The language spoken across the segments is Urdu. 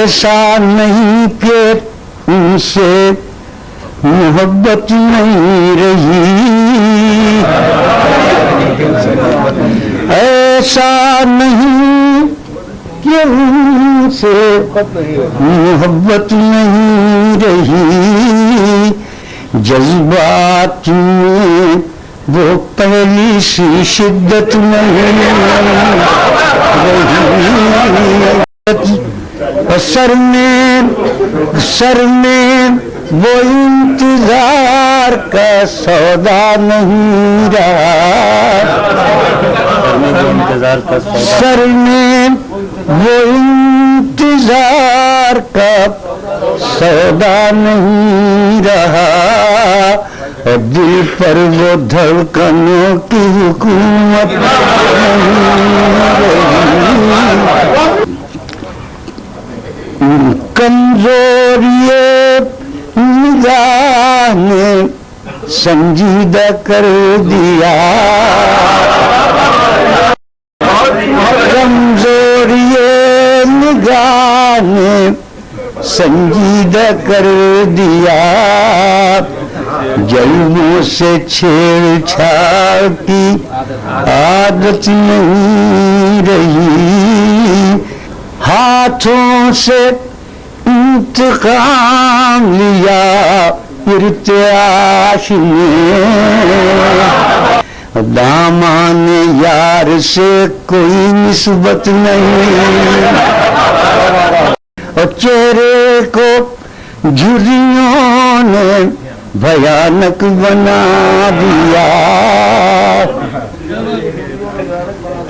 ایسا نہیں کہ ان سے محبت نہیں رہی، ایسا نہیں کہ ان سے محبت نہیں رہی، جذبات میں وہ پہلی سی شدت نہیں رہی، سر میں وہ انتظار کا سودا نہیں رہا، سر میں وہ انتظار کا سودا نہیں رہا، اور دل پر وہ دھڑکنوں کی حکومت کمزوری نگاہ نے سنجیدہ کر دیا، کمزوری نگاہ نے سنجیدہ کر دیا، جلووں سے چھیڑ چھاڑ کی عادت نہیں رہی، ہاتھوں سے انتقام لیا ارتعاش نے، دامان یار سے کوئی نسبت نہیں، اور چہرے کو جھریوں نے بھیانک بنا دیا،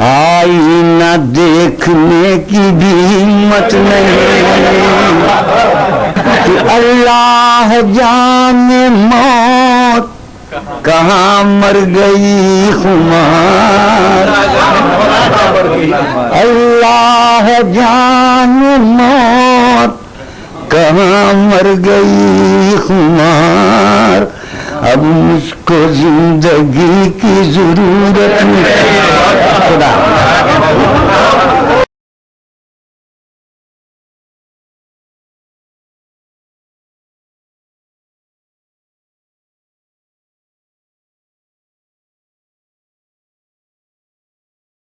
آئینہ دیکھنے کی بھی ہمت نہیں، کہ اللہ جانے موت کہاں مر گئی خمار، اللہ جانے موت کہاں مر گئی خمار، اب مجھ کو زندگی کی ضرورت نہیں، خدا